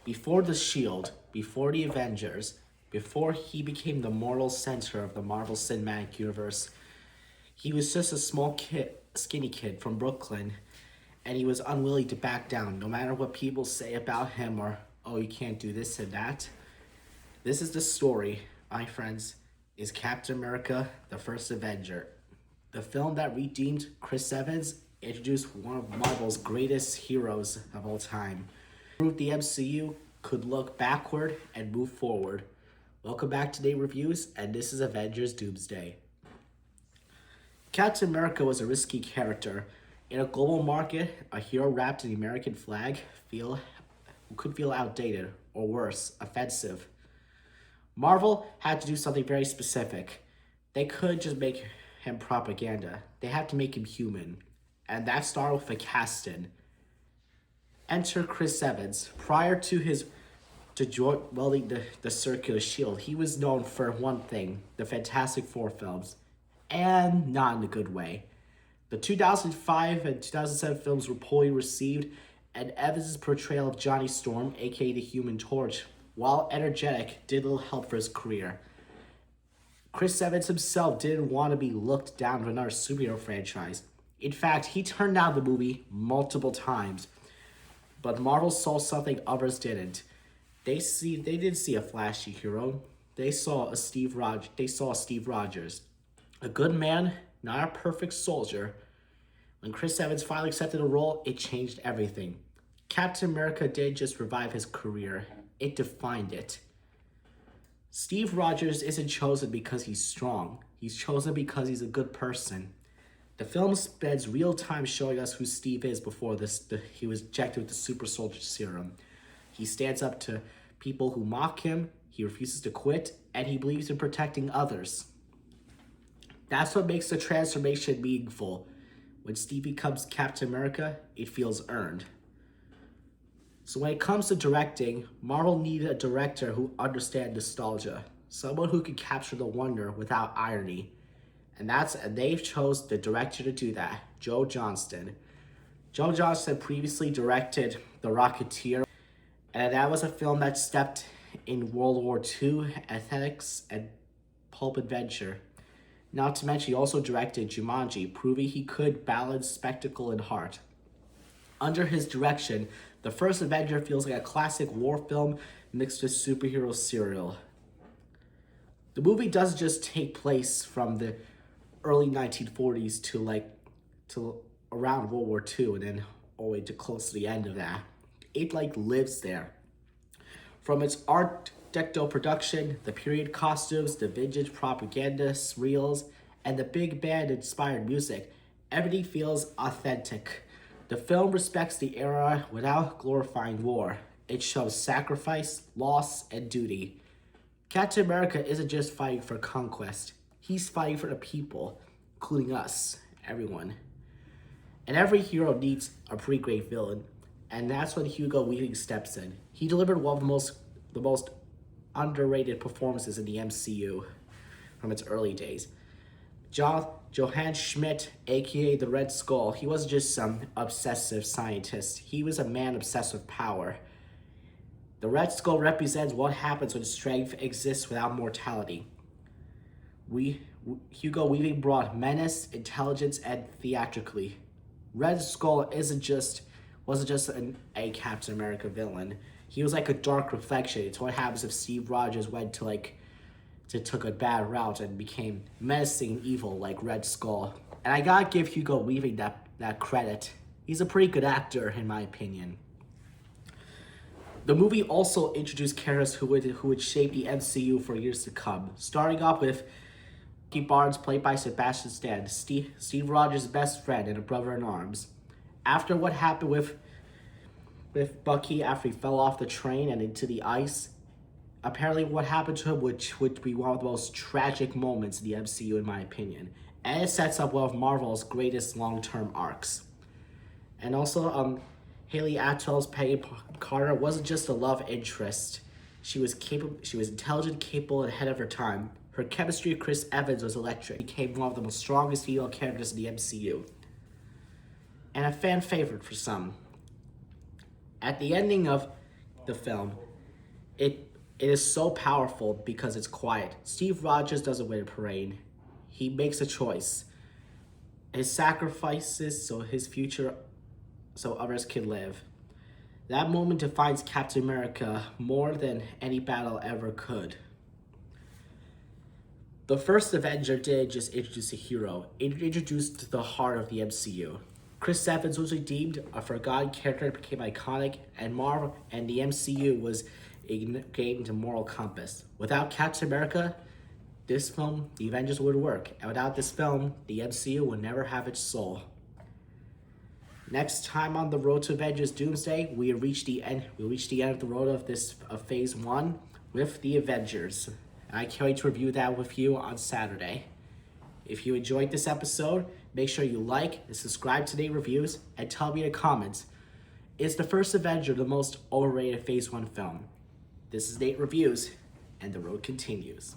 before the Shield, before the Avengers, before he became the moral center of the Marvel Cinematic Universe, he was just a small kid, skinny kid from Brooklyn, and he was unwilling to back down, no matter what people say about him or, oh, you can't do this and that. This is the story, my friends, is Captain America, the First Avenger. The film that redeemed Chris Evans, introduced one of Marvel's greatest heroes of all time. Proved the MCU could look backward and move forward. Welcome back to Day Reviews, and this is Avengers Doomsday. Captain America was a risky character. In a global market, a hero wrapped in the American flag could feel outdated, or worse, offensive. Marvel had to do something very specific. They couldn't just make him propaganda. They had to make him human. And that started with a casting. Enter Chris Evans. Prior to welding the circular shield, he was known for one thing, the Fantastic Four films, and not in a good way. The 2005 and 2007 films were poorly received, and Evans' portrayal of Johnny Storm, aka the Human Torch, while energetic, did little help for his career. Chris Evans himself didn't want to be looked down to another superhero franchise. In fact, he turned down the movie multiple times. But Marvel saw something others didn't. They didn't see a flashy hero. They saw a Steve Rogers. A good man, not a perfect soldier. When Chris Evans finally accepted the role, it changed everything. Captain America didn't just revive his career, it defined it. Steve Rogers isn't chosen because he's strong. He's chosen because he's a good person. The film spends real time showing us who Steve is before he was injected with the super soldier serum. He stands up to people who mock him, he refuses to quit, and he believes in protecting others. That's what makes the transformation meaningful. When Steve becomes Captain America, it feels earned. So when it comes to directing, Marvel needed a director who understands nostalgia, someone who could capture the wonder without irony. And they've chose the director to do that, Joe Johnston. Joe Johnston previously directed The Rocketeer, and that was a film that stepped in World War II ethics and pulp adventure. Not to mention, he also directed Jumanji, proving he could balance spectacle and heart. Under his direction, the first Avenger feels like a classic war film mixed with superhero serial. The movie doesn't just take place from the early 1940s to around World War II and then all the way to close to the end of that. It lives there. From its Art Deco production, the period costumes, the vintage propaganda reels, and the big band inspired music, everything feels authentic. The film respects the era without glorifying war. It shows sacrifice, loss, and duty. Captain America isn't just fighting for conquest. He's fighting for the people, including us, everyone. And every hero needs a pretty great villain, and that's when Hugo Weaving steps in. He delivered one of the most underrated performances in the MCU from its early days. Johann Schmidt, aka the Red Skull, he wasn't just some obsessive scientist. He was a man obsessed with power. The Red Skull represents what happens when strength exists without mortality. Hugo Weaving brought menace, intelligence, and theatrically. Red Skull wasn't just a Captain America villain. He was like a dark reflection. It's what happens if Steve Rogers went took a bad route and became menacing and evil like Red Skull. And I gotta give Hugo Weaving that credit. He's a pretty good actor, in my opinion. The movie also introduced characters who would shape the MCU for years to come, starting off with Bucky Barnes, played by Sebastian Stan, Steve Rogers' best friend and a brother-in-arms. After what happened with Bucky after he fell off the train and into the ice, apparently what happened to him would be one of the most tragic moments in the MCU, in my opinion. And it sets up one of Marvel's greatest long-term arcs. And also, Haley Atwell's Peggy Carter wasn't just a love interest. She was intelligent, capable, and ahead of her time. Her chemistry with Chris Evans was electric. She became one of the most strongest female characters in the MCU. And a fan favorite for some. At the ending of the film. It is so powerful because it's quiet. Steve Rogers doesn't win a parade. He makes a choice. His sacrifices so others can live. That moment defines Captain America more than any battle ever could. The first Avenger didn't just introduce a hero, it introduced the heart of the MCU. Chris Evans was redeemed, a forgotten character became iconic, and Marvel and the MCU was gained a moral compass. Without Captain America, this film, the Avengers, would work. And without this film, the MCU would never have its soul. Next time on the road to Avengers Doomsday, we reach the end. We reach the end of the road of Phase 1 with the Avengers. I can't wait to review that with you on Saturday. If you enjoyed this episode, make sure you like and subscribe to Nate Reviews and tell me in the comments, is the first Avenger the most overrated Phase 1 film? This is Nate Reviews, and the road continues.